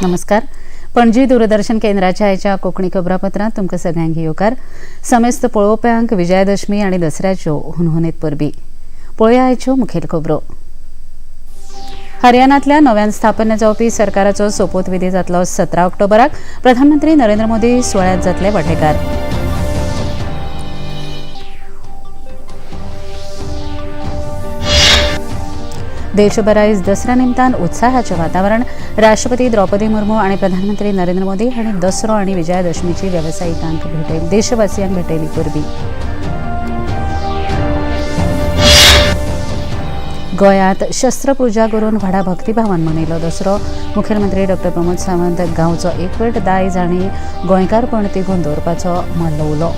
नमस्कार. पणजी दूरदर्शन केंद्राच्या आयच्या कोंकणी खबरापत्रांत तुमकां सगळ्यांक येवकार. समेस्त पळोवप्यांक विजयादशमी आनी दसऱ्याच्यो हुनहुनीत परबी. पळोवया आयच्यो मुखेल खबरो. हरियाणांतल्या नव्यान स्थापन जावपी सरकाराचो सोपूत विधी जातलो 17 ऑक्टोबराक. प्रधानमंत्री नरेंद्र मोदी सुवाळ्यांत जातले वांटेकार. देशभर आयज दसऱ्या निमतान उत्साहाचें वातावरण. राष्ट्रपती द्रौपदी मुर्मू आनी प्रधानमंत्री नरेंद्र मोदी हांणी दसरो आनी विजयादशमीची देशवासियांक भेटयली परबी. गोंयांत शस्त्रपुजा करून व्हडा भक्तिभावान मनयलो दसरो. मुखेलमंत्री डॉ प्रमोद सावंत गांवचो एकवट दायज आनी गोंयकारपण तिगोवन दवरपाचो मारलो उलो.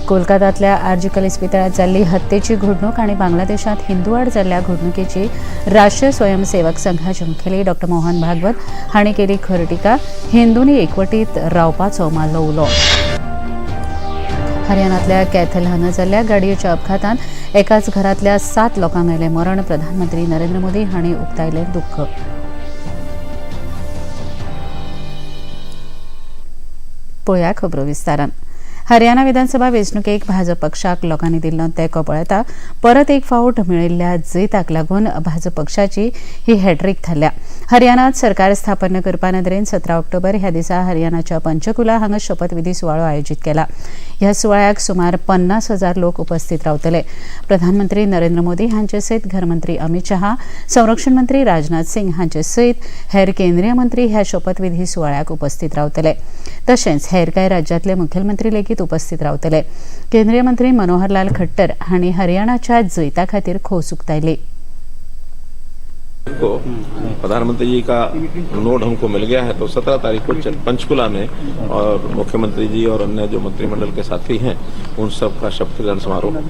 कोलकात्यांतल्या आरजीकल इस्पितळांत जाल्ली हत्येची घडणूक आनी बांगलादेशांत हिंदू आड जाल्ल्या घडणुकेची राष्ट्रीय स्वयंसेवक संघाचे मुखेली डॉ मोहन भागवत हांणी केली खर टिका. हिंदूंनी एकवटीत रावपाचो मारलो उलो. हरियाणांतल्या कॅथल हांगा जाल्ल्या गाडयेच्या अपघातांत एकाच घरांतल्या 7 लोकांक मेलें मरण. प्रधानमंत्री नरेंद्र मोदी हांणी उक्तायलें दुख्ख. पळोवया खबरो विस्तारान. हरियाणा विधानसभा वेंचणुकेक भाजप पक्षाक लोकांनी दिल्लो तेंको पळयता परत एक फावट मेळिल्ल्या जैताक लागून भाजप पक्षाची ही हॅट्रिक थारल्या. हरियाणांत सरकार स्थापन करपा नदरेन 17 ऑक्टोबर ह्या दिसा हरियाणाच्या पंचकुला हांगा शपथविधी सुवाळो आयोजीत केला. ह्या सुवाळ्याक सुमार 50,000 लोक उपस्थित रावतले. प्रधानमंत्री नरेंद्र मोदी हांचे सयत घरमंत्री अमित शहा, संरक्षण मंत्री राजनाथ सिंग हांचे सयत हेर केंद्रीय मंत्री ह्या शपथविधी सुवाळ्याक उपस्थित रावतले. तशेंच हेर कांय राज्यांतले मुखेलमंत्री लेगीत उपस्थित रावतले. केंद्रीय मंत्री मनोहर लाल खट्टर हांणी हरियाणाच्या जैता खातीर खोस उक्तायली. प्रधानमंत्री जी का नोट हमको मिल गया है, तो 17 तारीख को पंचकुला में और मुख्यमंत्री जी और अन्य जो मंत्रिमंडल के साथी हैं उन सब का शपथ ग्रहण समारोह.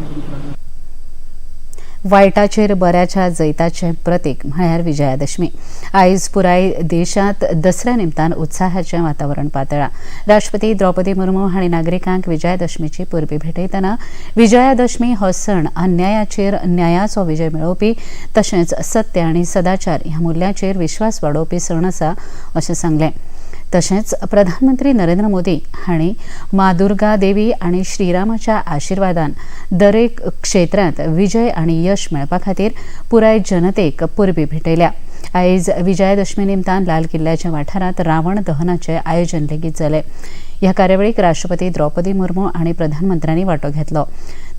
वायटाचेर बऱ्याच्या जैताचें प्रतीक म्हळ्यार विजयादशमी. आयज पुराय देशांत दसऱ्या निमतान उत्साहाचें वातावरण पातळ्ळां. राष्ट्रपती द्रौपदी मुर्मू हांणी नागरिकांक विजयादशमीची परबी भेटयतना विजयादशमी हो सण अन्यायाचेर न्यायाचो विजय मेळोवपी तशेंच सत्य आनी सदाचार ह्या मुल्यांचेर विश्वास वाडोवपी सण आसा अशें सांगलें. तशेंच प्रधानमंत्री नरेंद्र मोदी हांणी माँ दुर्गा देवी आनी श्रीरामाच्या आशिर्वादान दरेक क्षेत्रांत विजय आनी यश मेळपा खातीर पुराय जनतेक परबी भेटयल्या. आयज विजयादशमी निमतान लाल किल्ल्याच्या वाठारांत रावण दहनाचें आयोजन लेगीत जालें. ह्या कार्यावळीक राष्ट्रपती द्रौपदी मुर्मू आनी प्रधानमंत्र्यांनी वांटो घेतलो.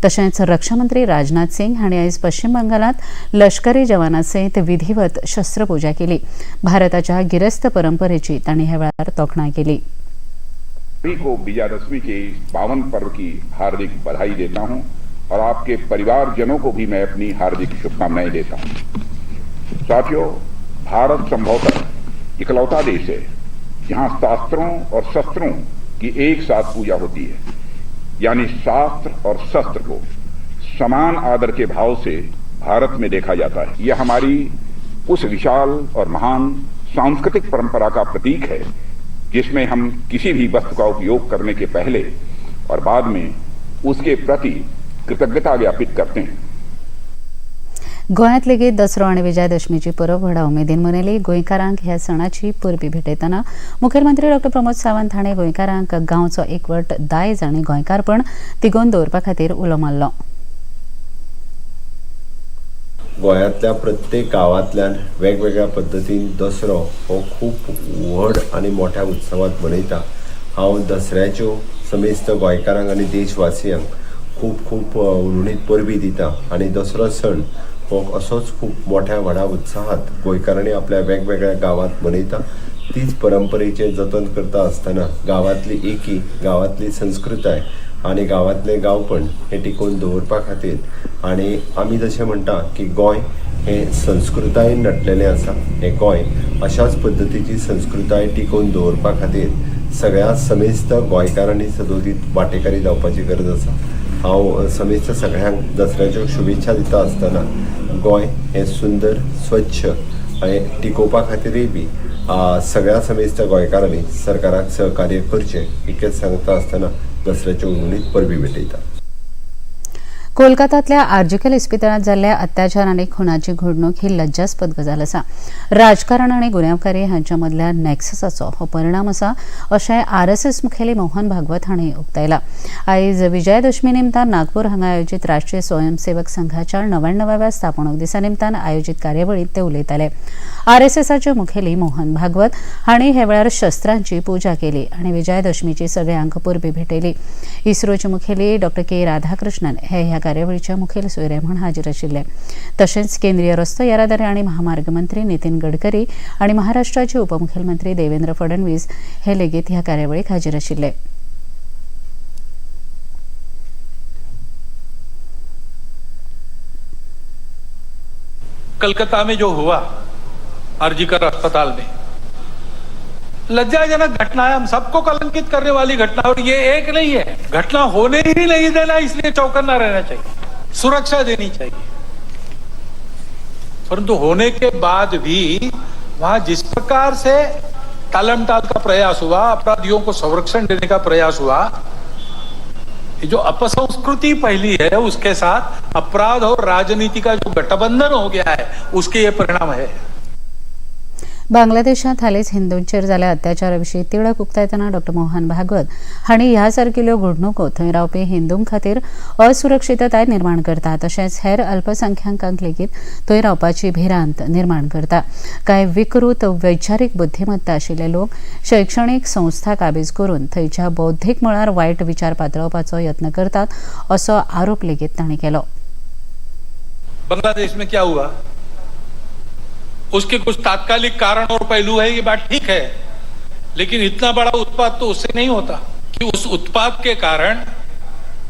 तशेंच रक्षामंत्री राजनाथ सिंग हांणी आयज पश्चिम बंगालांत लश्करी जवानां सयत विधिवत शस्त्रपुजा केली. भारताच्या गिरेस्त परंपरेची तांणी ह्या वेळार तोखणाय केली. सभी को विजयादशमी के इस पावन पर्व की हार्दिक बधाई देता हूं और आपके परिवारजनों को भी मैं अपनी हार्दिक शुभकामनाएं देता हूं. साथियों, भारत संभवतः इकलौता देश है जहां शास्त्रों और शस्त्रों की एक साथ पूजा होती है, यानी शास्त्र और शस्त्र को समान आदर के भाव से भारत में देखा जाता है. यह हमारी उस विशाल और महान सांस्कृतिक परंपरा का प्रतीक है जिसमें हम किसी भी वस्तु का उपयोग करने के पहले और बाद में उसके प्रति कृतज्ञता ज्ञापित करते हैं. गोंयांत लेगीत दसरो आनी विजयादशमीची परब व्हडा उमेदीन मनयली. गोंयकारांक ह्या सणाची परबी भेटयतना मुखेलमंत्री डॉ प्रमोद सावंत हांणी गोंयकारांक गांवचो एकवट दायज आनी गोंयकारपण तिगोवन दवरपा खातीर उलो मारलो. गोंयांतल्या प्रत्येक गांवांतल्यान वेगवेगळ्या पद्दतीन दसरो हो खूब व्हड आनी मोठ्या उत्सवांत मनयता. हांव दसऱ्याच्यो समेस्त गोंयकारांक आनी देशवासियांक खूब खूब उर्णीत परबी दिता. आनी दसरो सण हो असोच खूब मोठ्या व्हडा उत्साहात गोंयकारांनी आपल्या वेगवेगळ्या गांवांत मनयता. तीच परंपरेचें जतन करता आसतना गांवांतली एकी, गांवांतली संस्कृताय आनी गांवांतलें गांवपण हें टिकोवन दवरपा खातीर आनी आमी जशें म्हणटा की गोंय हें संस्कृतायेन नटलेलें आसा. हें गोंय अशाच पद्दतीची संस्कृताय टिकोवन दवरपा खातीर सगळ्या समेस्त गोंयकारांनी सदोदीत वांटेकारी जावपाची गरज आसा. हांव समेस्त सगळ्यांक दसऱ्याच्यो शुभेच्छा दिता आसतना गोंय हें सुंदर स्वच्छ आनी टिकोवपा खातीरय बी सगळ्या समेस्त गोंयकारांनी सरकाराक सहकार्य करचें इतकेंच सांगता आसतना दसऱ्याच्यो उर्णीत परबी भेटयता. कोलकातातल्या आर्जिकल इस्पितळात जाल्ल्या अत्याचार आनी खुनाची घडणूक ही लज्जास्पद गजाल आसा. राजकारण आनी गुन्यांवकारी हांच्या मदल्या नॅक्ससाचो हो परिणाम आसा अशें RSS मुखेली मोहन भागवत हांणी उक्तायला. आयज विजयादशमी निमतान नागपूर हांगा आयोजीत राष्ट्रीय स्वयंसेवक संघाच्या 99व्या स्थापणूक दिसा निमतान आयोजीत कार्यावळींत ते उलयताले. RSSचे मुखेली मोहन भागवत हांणी हे वेळार शस्त्रांची पुजा केली आनी विजयादशमीची सगळ्यांक परबी भेटयली. इस्रोचे मुखेली डॉ के राधाकृष्णन हे ह्या कार्यावळीचे मुखेल सोयरे म्हूण हाजीर आशिल्ले. तशेंच केंद्रीय रस्तो येरादारी आनी महामार्ग मंत्री नितीन गडकरी आनी महाराष्ट्राचे उपमुख्यमंत्री देवेंद्र फडणवीस हे लेगीत ह्या कार्यावळीक हाजीर आशिल्ले. कलकत्ता में जो हुआ आरजीकर अस्पताल में लज्जाजनक घटना है, हम सबको कलंकित करने वाली घटना, और ये एक नहीं है, घटना होने ही नहीं देना, इसलिए चौकन्ना रहना चाहिए, सुरक्षा देनी चाहिए. परंतु होने के बाद भी वहां जिस प्रकार से टालमटाल का प्रयास हुआ, अपराधियों को संरक्षण देने का प्रयास हुआ, ये जो अपसंस्कृति फैली है उसके साथ अपराध और राजनीति का जो गठबंधन हो गया है उसके ये परिणाम है. बांगलादेशात हालींच हिंदूंचेर जाल्ल्या अत्याचाराविशीं तिडक उक्तायतना डॉ मोहन भागवत हांणी ह्या सारकिल्ल्यो घडणुको थंय रावपी हिंदूंक खातीर असुरक्षितताय निर्माण करता, तशेंच हेर अल्पसंख्यांकांक लेगीत थंय रावपाची भिरांत निर्माण करता. कांय विकृत वैचारीक बुद्धिमत्ता आशिल्ले लोक शैक्षणीक संस्था काबीज करून थंयच्या बौद्धीक मळार वायट विचार पातळोवपाचो यत्न करतात असो आरोप लेगीत तांणी केलो. बांग्लादेश में क्या हुआ, उसके कुछ तात्कालिक कारण और पहलू है, ये बात ठीक है, लेकिन इतना बड़ा उत्पात तो उससे नहीं होता कि उस उत्पात के कारण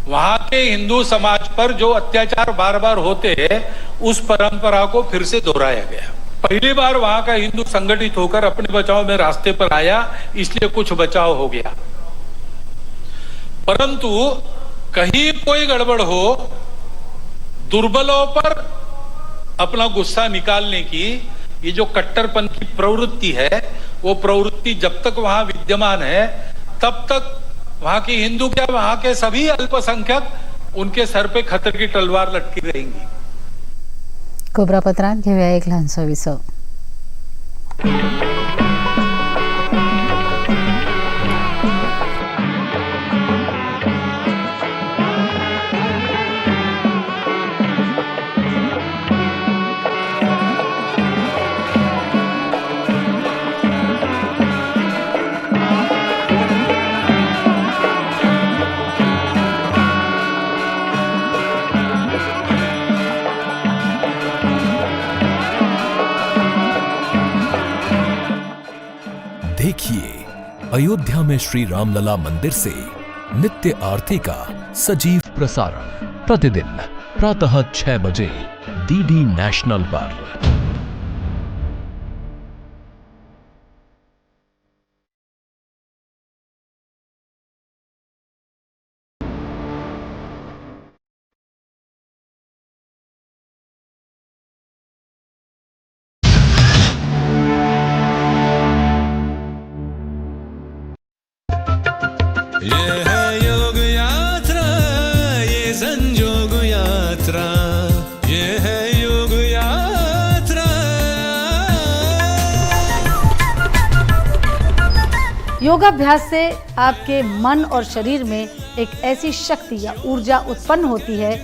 वहां के हिंदू समाज पर जो अत्याचार बार बार होते हैं उस परंपरा को फिर से दोहराया गया. पहली बार वहां का हिंदू संगठित होकर अपने बचाव में रास्ते पर आया, इसलिए कुछ बचाव हो गया. परंतु कहीं कोई गड़बड़ हो, दुर्बलों पर अपना गुस्सा निकालने की ये जो कट्टरपंथी प्रवृत्ति है, वो प्रवृत्ति जब तक वहां विद्यमान है तब तक वहां की हिंदू क्या वहां के सभी अल्पसंख्यक उनके सर पे खतर की तलवार लटकी रहेंगी. खबरापत्रांत घेऊया एक ल्हानसो विसव. देखिए अयोध्या में श्री रामलला मंदिर से नित्य आरती का सजीव प्रसारण प्रतिदिन प्रातः 6 बजे DD नेशनल पर. ये है योग यात्रा, ये संयोग यात्रा, ये है योग यात्रा. योगाभ्यास से आपके मन और शरीर में एक ऐसी शक्ति या ऊर्जा उत्पन्न होती है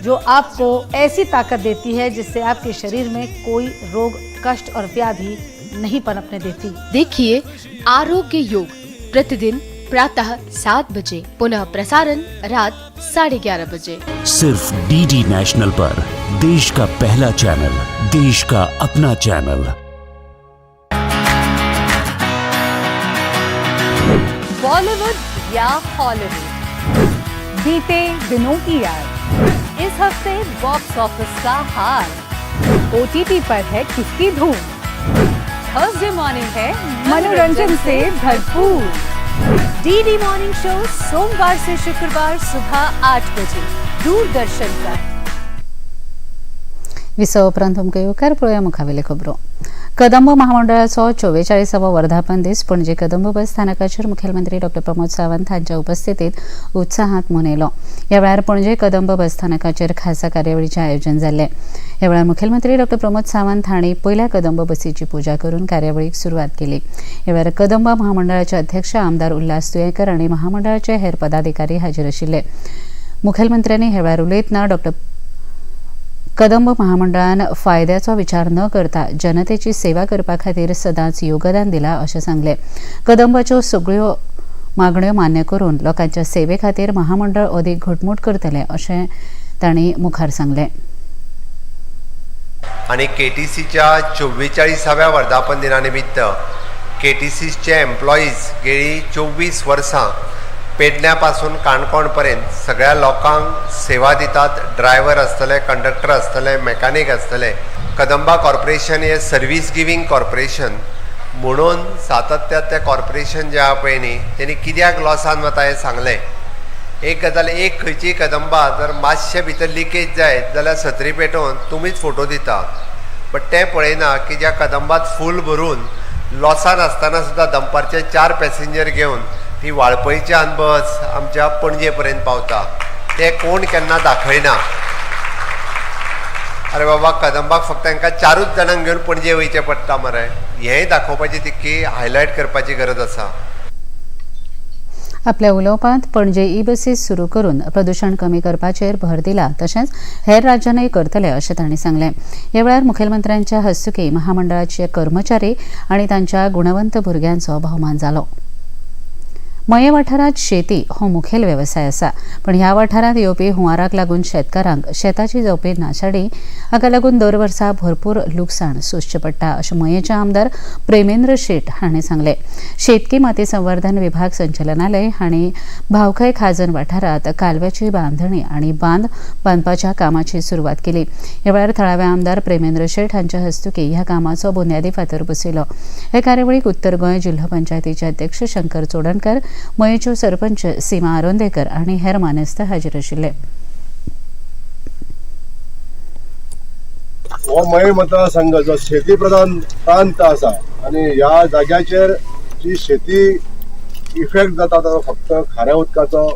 जो आपको ऐसी ताकत देती है जिससे आपके शरीर में कोई रोग, कष्ट और व्याधि नहीं पनपने देती. देखिए आरोग्य योग प्रतिदिन प्रातः 7 बजे, पुनः प्रसारण रात 11:30 बजे. सिर्फ DD नेशनल पर, देश का पहला चैनल, देश का अपना चैनल. बॉलीवुड या हॉलीवुड, बीते दिनों की याद, इस हफ्ते बॉक्स ऑफिस का हाल, OTT पर है किसकी धूम, थर्सडे मॉर्निंग है मनोरंजन से भरपूर. DD मॉर्निंग शो सोमवार से शुक्रवार सुबह 8 बजे दूरदर्शन पर. विसव उपरांत तुमकां येवकार पळोवया मुखावेले खबरो. कदंब महामंडळाचो 44वा वर्धापन दीस पणजी कदंब बस स्थानकाचेर मुखेलमंत्री डॉ प्रमोद सावंत हांच्या उपस्थितीत उत्साहात मनयलो. ह्या वेळार पणजी कदंब बस स्थानकाचेर खासा कार्यावळीचें आयोजन जाल्लें. ह्या वेळार मुखेलमंत्री डॉ प्रमोद सावंत हांणी पयल्या कदंब बसीची पुजा करून कार्यावळीक सुरवात केली. ह्या वेळार कदंब महामंडळाचे अध्यक्ष आमदार उल्हास तुयेकर आनी महामंडळाचे हेर पदाधिकारी हाजीर आशिल्ले. मुखेलमंत्र्यांनी ह्या वेळार उलयतना डॉ कदंब महामंडळान फायद्याचो विचार न करता जनतेची सेवा करपा खातीर सदांच योगदान दिलां अशें सांगलें. कदंबाच्यो सगळ्यो मागण्यो मान्य करून लोकांच्या सेवे खातीर महामंडळ अदीक घटमूट करतलें अशें तांणी मुखार सांगलें. आणि KTCच्या 44व्या वर्धापन दिना निमित्त KTCचे एम्प्लॉईज गेली 24 वर्सां पेडण्यापासून काणकोणपर्यंत सगळ्या लोकांक सेवा दितात. ड्रायव्हर आसतले, कंडक्टर आसतले, मेकॅनिक आसतले. कदंबा कॉर्पोरेशन हे सर्वीस गिवींग कॉर्पोरेशन म्हणून सातत्यात तें कॉर्पोरेशन जें आहा पळय न्ही तेणी कित्याक लॉसान वता हें सांगलें. एक गजाल, एक खंयची कदंबा जर मातशे भितर लिकेज जायत जाल्यार सत्री पेटोवन तुमीच फोटो दिता. बट तें पळयना की ज्या कदंबात फूल भरून लॉसान आसतना सुद्दां दंपारचे 4 पॅसेंजर घेवन ती वाळपयच्यान बस आमच्या पणजे पर्यंत पावता. ते कोण केन्ना दाखयना. अरे बाबा, कदंबाक फक्त तांकां 4च जाणांक घेवन पणजे वयचें पडटा मरे. हेंय दाखोवपाची तितकी हायलायट करपाची गरज आसा. आपल्या उलोवपांत पणजे ई बसीस सुरू करून प्रदूषण कमी करपाचेर भर दिला. तशेंच हेर राज्यांनीय करतले अशें तांणी सांगलें. ह्या वेळार मुखेलमंत्र्यांच्या हस्तुकीं महामंडळाचे कर्मचारी आनी तांच्या गुणवंत भुरग्यांचो भोवमान जालो. मये वाठारांत शेती हो मुखेल वेवसाय आसा, पण ह्या वाठारांत येवपी हुंवाराक लागून शेतकारांक शेताची जावपी नाशाडी हाका लागून दर वर्सा भरपूर लुकसाण सोंसचें पडटा अशें मयेचे आमदार प्रेमेंद्र शेट हांणी सांगलें. शेतकी माती संवर्धन विभाग संचालनालय हांणी भावखय खाजन वाठारांत कालव्याची बांदणी आनी बांद बांदपाच्या कामाची सुरवात केली. ह्या वेळार थळावे आमदार प्रेमेंद्र शेट हांच्या हस्तुकीं ह्या कामाचो बुन्यादी फातर बसयलो. हे कार्यावळीक उत्तर गोंय जिल्हा पंचायतीचे अध्यक्ष शंकर चोडणकर, मयेच्यो सरपंच सीमा आरोंदेकर आनी हेर मानेस्त हाजीर आशिल्ले. हो मये मतदारसंघ जो शेती प्रधान प्रांत आसा आनी ह्या जाग्याचेर जी शेती इफेक्ट जाता तो फक्त खाऱ्या उदकाचो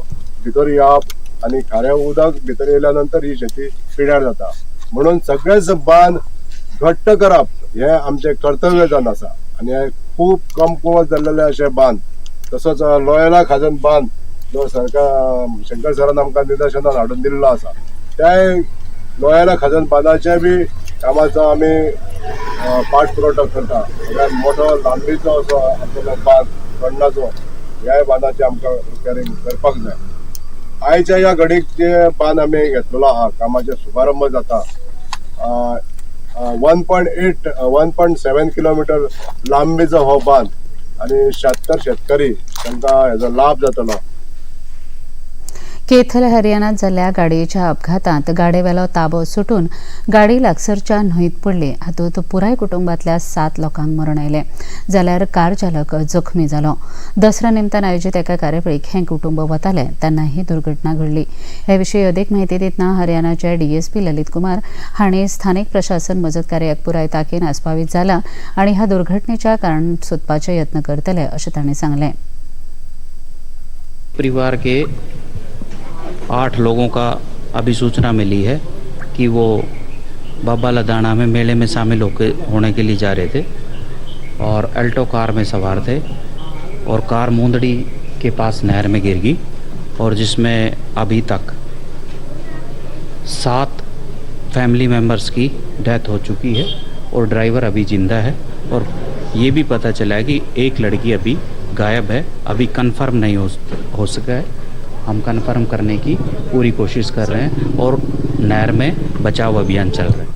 भितर येवप आनी खारें उदक भितर येयल्या नंतर ही शेती पिड्यार जाता. म्हणून सगळेच बांद घट्ट करप हे आमचें कर्तव्य जावन आसा. आनी हे खूब कमकुवत जाल्लेले अशे बांद. तसोच लोयला खाजन बांद जो शंकर सरान आमकां निदर्शनान हाडून दिल्लो आसा, त्या लोयला खाजन बांदाचे बी कामाचो आमी पाठपुरवठो करता. सगळ्यात मोठो लांबीचो असो आसलेलो बांद कण्णाचो ह्या बांदाचे आमकां रिपेरिंग करपाक जाय. आयच्या ह्या घडीक जे बांद आमी घेतलेलो आहा, कामाचे शुभारंभ जाता. 1.7 किलोमीटर लांबीचो हो बांद आणि 76 शेतकरी तांकां हेजो लाभ जातलो. केथल हरियाणात जाल्ल्या गाडयेच्या अपघातांत गाडयेवेलो ताबो सुटून गाडी लागसरच्या न्हंयत पडली. हातूंत पुराय कुटुंबातल्या 7 लोकांक मरण आयलें, जाल्यार कार चालक जखमी जालो. दसऱ्या निमतान आयोजीत एका कार्यावळीक हें कुटुंब वतालें तेन्ना ही दुर्घटना घडली. हे विशीं अदीक म्हायती दितना हरियाणाचे DSP ललित कुमार हांणी स्थानीक प्रशासन मजत कार्याक पुराय तांकीन आस्पावीत जाला आनी ह्या दुर्घटनेच्या कारण सोदपाचे यत्न करतले अशें तांणी सांगलें. परिवार के 8 लोगों का अभी सूचना मिली है कि वो बाबा लदाना में मेले में शामिल होने के लिए जा रहे थे और अल्टो कार में सवार थे और कार मुंदड़ी के पास नहर में गिर गई और जिसमें अभी तक 7 फैमिली मेंबर्स की डेथ हो चुकी है और ड्राइवर अभी जिंदा है. और ये भी पता चला है कि एक लड़की अभी गायब है. अभी कंफर्म नहीं हो सका है. हम कंफर्म करने की पूरी कोशिश कर रहे हैं और नहर में बचाव अभियान चल रहा है.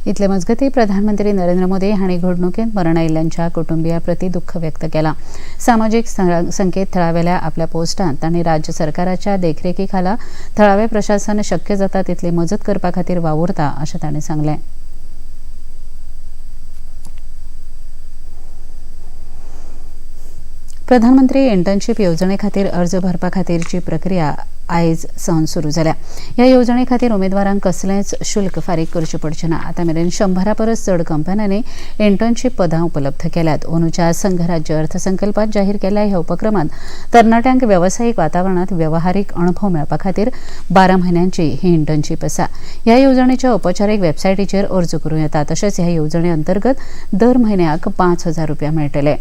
इतले मजगती प्रधानमंत्री नरेंद्र मोदी हांणी घडणुकेंत मरण आयिल्ल्यांच्या कुटुंबिया प्रती दुख्ख व्यक्त केलां. सामाजीक संकेत थळावेल्या आपल्या पोस्टांत तांणी राज्य सरकाराच्या देखरेखी खाला थळावें प्रशासन शक्य जाता तितली मजत करपा खातीर वावुरता अशें तांणी सांगलें. प्रधानमंत्री इंटर्नशीप येवजणे खातीर अर्ज भरपा खातीरची प्रक्रिया आयज सावन सुरू जाल्या. ह्या येवजणे खातीर उमेदवारांक कसलेंच शुल्क फारीक करचें पडचें ना. आतां मेरेन 100 परस चड कंपन्यांनी इंटर्नशीप पदां उपलब्ध केल्यात. अंदूच्या संघ राज्य अर्थसंकल्पात जाहीर केल्ल्या ह्या उपक्रमांत तरणाट्यांक वेवसायीक वातावरणांत वेवहारीक अणभव मेळपा खातीर 12 म्हयन्यांची ही इंटर्नशीप आसा. ह्या येवजणेच्या औपचारीक वेबसायटीचेर अर्ज करूं येता. तशेंच ह्या येवजणे अंतर्गत दर म्हयन्याक 5,000 रुपया मेळटले.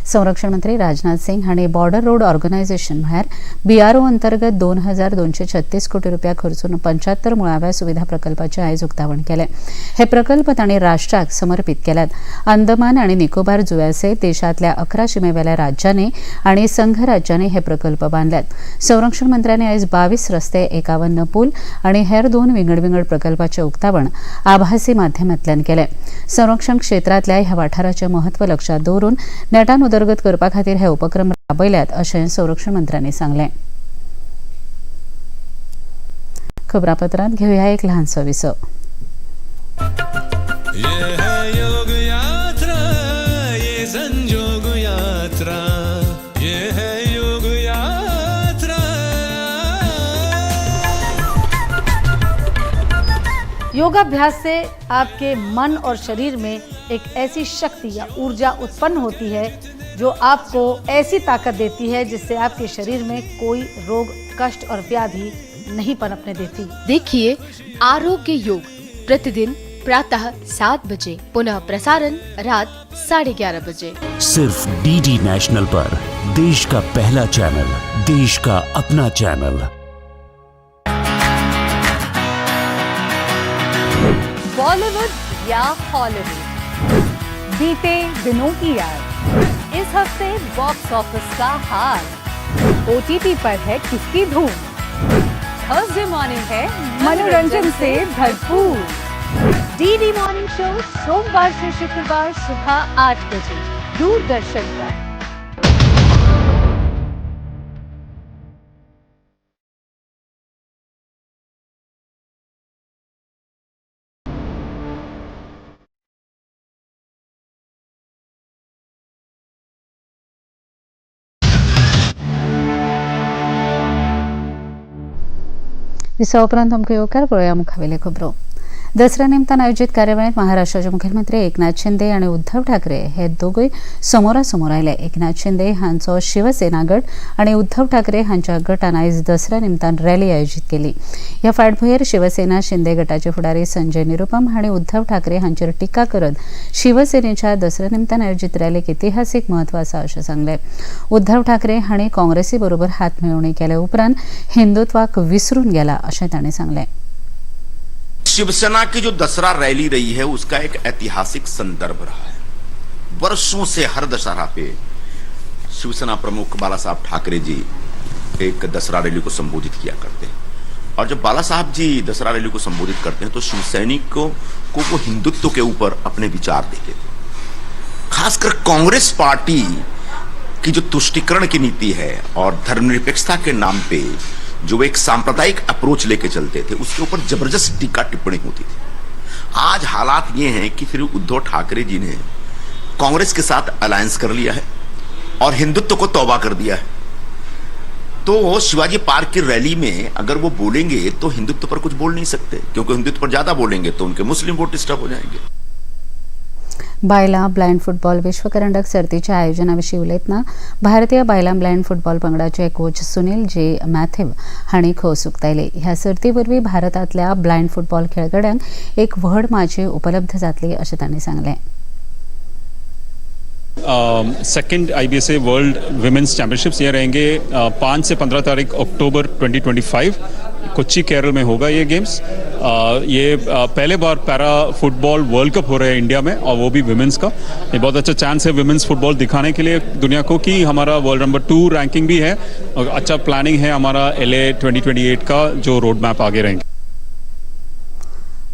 संरक्षण मंत्री राजनाथ सिंग हांणी बॉर्डर रोड ऑर्गनायझेशन म्हळ्यार BRO अंतर्गत 2,236 कोटी रुपया खर्चून 75 मुळाव्या सुविधा प्रकल्पाचें आयज उक्तावण केलें. हे प्रकल्प तांणी राष्ट्राक समर्पीत केल्यात. अंदमान आनी निकोबार जुंव्यासयत देशांतल्या 11 शिमेवेल्या राज्यांनी आनी संघ राज्यांनी हे प्रकल्प बांदल्यात. संरक्षण मंत्र्यांनी आयज 22 रस्ते, 51 पूल आनी हेर 2 विंगड प्रकल्पाचें उक्तावण आभासी माध्यमांतल्यान केलें. संरक्षण क्षेत्रांतल्या ह्या वाठाराचें म्हत्व लक्षांत दवरून नेटान उदरगत करपा खातीर हे उपक्रम राबयल्यात अशें संरक्षण मंत्र्यांनी सांगलें. खबरापत्रांत घेवया एक ल्हानसो विसो. ये है योग यात्रा, ये संयोग यात्रा, ये है योग यात्रा. योगाभ्यास से आपके मन और शरीर में एक ऐसी शक्ति या ऊर्जा उत्पन्न होती है जो आपको ऐसी ताकत देती है जिससे आपके शरीर में कोई रोग, कष्ट और व्याधि नहीं पनपने देती. देखिए आरोग्य योग प्रतिदिन प्रातः 7 बजे, पुनः प्रसारण रात 11:30 बजे. सिर्फ DD नेशनल पर, देश का पहला चैनल, देश का अपना चैनल. बॉलीवुड या हॉलीवुड, बीते दिनों की याद. इस हफ्ते बॉक्स ऑफिस का हाल. OTT पर है किसकी धूम. थर्सडे मॉर्निंग है मनोरंजन से भरपूर. DD मॉर्निंग शो सोमवार से शुक्रवार सुबह 8 बजे दूरदर्शन पर. विसा उपरांत आमकां येवकार पळोवया मुखावेले खबरो. दसऱ्या निमतान आयोजीत कार्यावळींत महाराष्ट्राचे मुखेलमंत्री एकनाथ शिंदे आनी उद्धव ठाकरे हे दोगूय समोरासमोर आयले. एकनाथ शिंदे हांचो शिवसेना गट आनी उद्धव ठाकरे हांच्या गटान आयज दसऱ्या निमतान रॅली आयोजीत केली. ह्या फाटभुंयेर शिवसेना शिंदे गटाचे फुडारी संजय निरुपम हांणी उद्धव ठाकरे हांचेर टिका करत शिवसेनेच्या दसऱ्या निमतान आयोजीत रॅलीक इतिहासीक म्हत्व आसा अशें सांगलें. उद्धव ठाकरे हांणी काँग्रेसी बरोबर हात मेळवणी केल्या उपरांत हिंदुत्वाक विसरून गेला अशें तांणी सांगलें. शिवसेना की जो दसरा रैली रही है उसका एक ऐतिहासिक संदर्भ रहा है. वर्षों से हर दशहरा पे शिवसेना प्रमुख बाला साहब ठाकरे जी एक दसरा रैली को संबोधित किया करते हैं. और जब बाला साहब जी दसरा रैली को संबोधित करते हैं तो शिवसैनिकों को वो हिंदुत्व के ऊपर अपने विचार देते थे. खासकर कांग्रेस पार्टी की जो तुष्टीकरण की नीति है और धर्मनिरपेक्षता के नाम पे जो एक सांप्रदायिक अप्रोच लेके चलते थे उसके ऊपर जबरदस्त टीका टिप्पणी होती थी. आज हालात ये हैं कि फिर उद्धव ठाकरे जी ने कांग्रेस के साथ अलायंस कर लिया है और हिंदुत्व को तौबा कर दिया है. तो शिवाजी पार्क की रैली में अगर वो बोलेंगे तो हिंदुत्व पर कुछ बोल नहीं सकते, क्योंकि हिंदुत्व पर ज्यादा बोलेंगे तो उनके मुस्लिम वोट डिस्टर्ब हो जाएंगे. बायलां ब्लायंड फुटबॉल विश्वकरंडक सर्तीच्या आयोजनाविशीं उलयतना भारतीय बायलां ब्लायंड फुटबॉल पंगडाचे कोच सुनील जे मॅथ्यू हांणी खोस उक्तायली. ह्या सर्ती वरवीं भारतांतल्या ब्लायंड फुटबॉल खेळगड्यांक एक व्हड माची उपलब्ध जातली अशें तांणी सांगलें. Second IBSA world women's championships ये रहेंगे 5 से 15 तारीख अक्टूबर 2025 कोच्चि केरल में होगा ये गेम्स. ये पहले बार पैरा फुटबॉल वर्ल्ड कप हो रहा है इंडिया में और वो भी विमेंस का. ये बहुत अच्छा चांस है विमेंस फुटबॉल दिखाने के लिए दुनिया को कि हमारा वर्ल्ड नंबर 2 रैंकिंग भी है और अच्छा प्लानिंग है हमारा LA 2028 का जो रोड मैप आगे रहेंगे.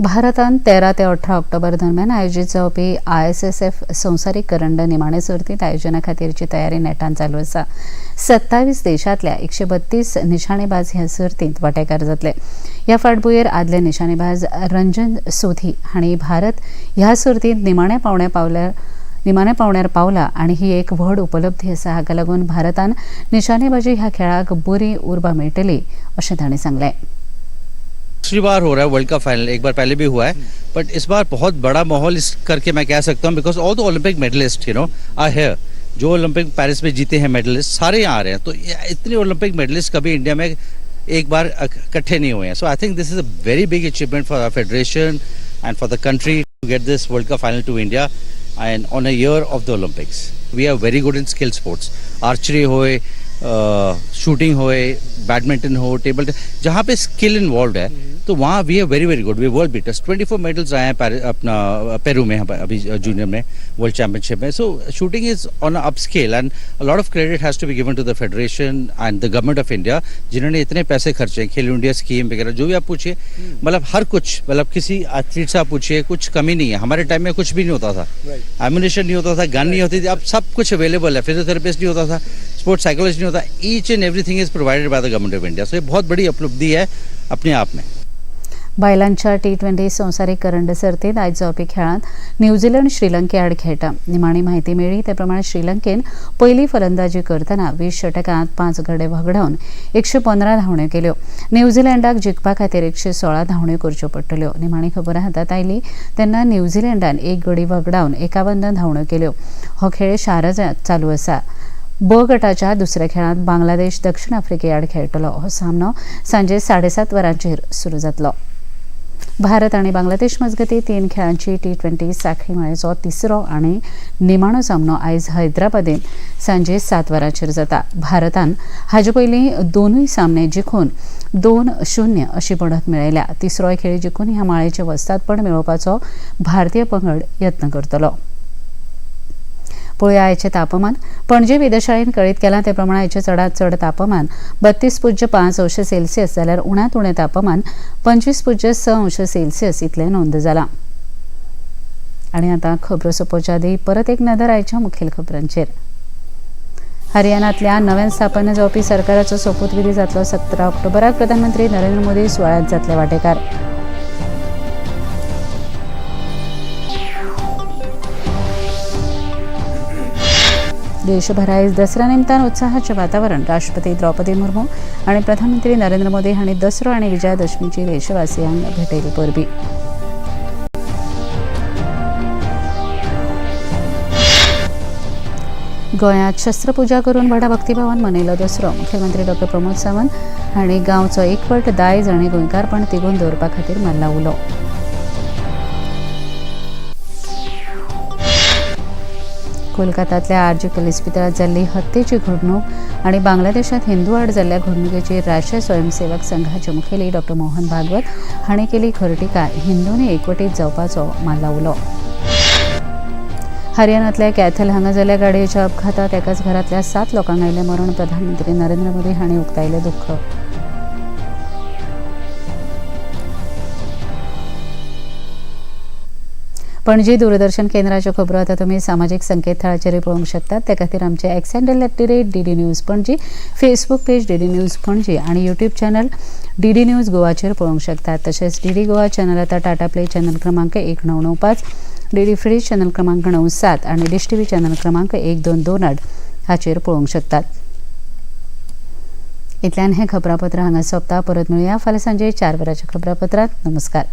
भारतान 13 ते 18 ऑक्टोबर दरम्यान आयोजित जावपी ISSF संवसारीक करंड निमाणे सर्तीत आयोजना खातीरची तयारी नेटान चालू आसा. 27 देशांतल्या 132 निशाणेबाज ह्या सर्तींत वांटेकार जातले. ह्या फाटभुंयेर आदले निशाणेबाज रंजन सोधी हांणी भारत ह्या सर्तींत निमाण्या पावण्यार पावला आनी ही एक व्हड उपलब्धी आसा. हाका लागून भारतान निशाणेबाजी ह्या खेळाक बरी उर्बा मेळटली अशें तांणी सांगलें. दूसरी बार हो रहा है वर्ल्ड कप फाइनल, एक बार पहले भी हुआ है, बट इस बार बहुत बड़ा माहौल इस करके मैं कह सकता हूँ because all the Olympic medalist are here. जो ओलंपिक पेरिस में जीते हैं मेडलिस्ट सारे यहाँ आ रहे हैं. तो इतने ओलंपिक मेडलिस्ट कभी इंडिया में एक बार इकट्ठे नहीं हुए हैं. So I think this is a very big achievement for our federation and for the country to get this World Cup final to India and on a year of the Olympics. We are very good in skill sports. Archery होए, shooting होए, badminton हो, table जहाँ पे skill involve है तो वहाँ we are very very good. We world beaters. 24 medals आए हैं अपना पेरू में अभी जूनियर में वर्ल्ड चैंपियनशिप में. So shooting is on up scale and a lot of credit has to be given to the federation and the government of India जिन्होंने इतने पैसे खर्चे. खेलो इंडिया स्कीम वगैरह जो भी आप पूछिए, मतलब हर कुछ, मतलब किसी एथलीट से आप पूछिए, कुछ कमी नहीं है. हमारे टाइम में कुछ भी नहीं होता था. एम्युनिशन नहीं होता था, गन नहीं होती थी. अब सब कुछ अवेलेबल है. फिजियोथेरेपिस्ट नहीं होता था, स्पोर्ट्स साइकोलॉजिस्ट नहीं होता. Each end everything is provided by the government of India. So ये बहुत बड़ी उपलब्धी है अपने आप में. बायलांच्या T20 संवसारीक करंड सर्तीत आयज जावपी खेळांत न्यूझीलंड श्रीलंके आड खेळटा. निमाणी माहिती मेळ्ळी ते प्रमाण श्रीलंकेन पयली फलंदाजी करतना 20 षटकांत 5 गडे व्हगडावन 115 धांवड्यो केल्यो. न्यूझीलंडाक जिखपा खातीर 116 धांवड्यो करच्यो पडटल्यो. निमाणी खबर हातांत आयली तेन्ना न्यूझीलंडान 1 गडी व्हगडावन 51 धांवड्यो केल्यो. हो खेळ शारजांत चालू आसा. ब गटाच्या दुसऱ्या खेळांत बांगलादेश दक्षिण आफ्रिके आड खेळटलो. हो सामनो सांजे 7:30 वरांचेर सुरू जातलो. भारत आणि बांगलादेश मजगती 3 खेळांची T20 साखळी माळेचो तिसरो आणि निमाणो सामनो आयज हैदराबादेन सांजे 7 वरांचेर जाता. भारतान हाजे पयलीं दोनूय सामने जिखून 2-0 अशी बढत मेळयल्या. तिसरोय खेळ जिखून ह्या माळेचें वस्तादपण मेळोवपाचो भारतीय पंगड यत्न करतलो. पळोवया आयचें तापमान. पणजे वेधशाळेन कळीत केलां ते प्रमाण आयचें चडांत चड तापमान 32.5 अंश सेल्सियस जाल्यार उण्यांत उणें तापमान 25.6 अंश सेल्सियस इतलें नोंद जालां. आनी आतां खबरो सोंपोवचे आदीं परत एक नदर आयच्या मुखेल खबरांचेर. हरियाणांतल्या नव्यान स्थापन जावपी सरकाराचो सोपूतविधी जातलो. 17 ऑक्टोबराक प्रधानमंत्री नरेंद्र मोदी सुवाळ्यांत जातले वांटेकार. देशभर आयज दसऱ्या निमतान उत्साहाचें वातावरण. राष्ट्रपती द्रौपदी मुर्मू आनी प्रधानमंत्री नरेंद्र मोदी हांणी दसरो आनी विजयादशमीची देशवासियांक भेटयली परबी. गोंयांत शस्त्रपुजा करून व्हडा भक्तिभावान मनयलो दसरो. मुख्यमंत्री डॉ प्रमोद सावंत हांणी गांवचो एकवट दायज आनी गोंयकारपण तिगोवन दवरपा खातीर मारला उलो. कोलकात्यांतल्या आरजी इस्पितळांत जाल्ली हत्येची घडणूक आनी बांगलादेशांत हिंदू आड जाल्ल्या घडणुकेचेर राष्ट्रीय स्वयंसेवक संघाचे मुखेली डॉ मोहन भागवत हांणी केली खर टिका. हिंदूंनी एकवटीत जावपाचो मारला उलो. हरियाणांतल्या कॅथल हांगा जाल्ल्या गाडयेच्या अपघातांत एकाच घरांतल्या 7 लोकांक आयिल्लें मरण. प्रधानमंत्री नरेंद्र मोदी हांणी उक्तायलें दुख्ख. पणजी दूरदर्शन केंद्राच्यो खबरो आतां तुमी सामाजीक संकेतथळाचेर पळोवंक शकतात. ते खातीर आमचे x handle @DD news Panaji, Facebook page DD news Panaji आनी यूट्यूब चॅनल DD न्यूज गोवाचेर पळोवंक शकतात. तशेंच DD गोवा चॅनल आतां टाटा प्ले चॅनल क्रमांक 1995, DD फ्री चॅनल क्रमांक 97 आनी डिश TV चॅनल क्रमांक 1228 हाचेर पळोवंक शकतात. इतल्यान हें खबरापत्र हांगा सोंपता. परत मेळुया फाल्यां सांजे 4 वरांच्या खबरापत्रांत. नमस्कार.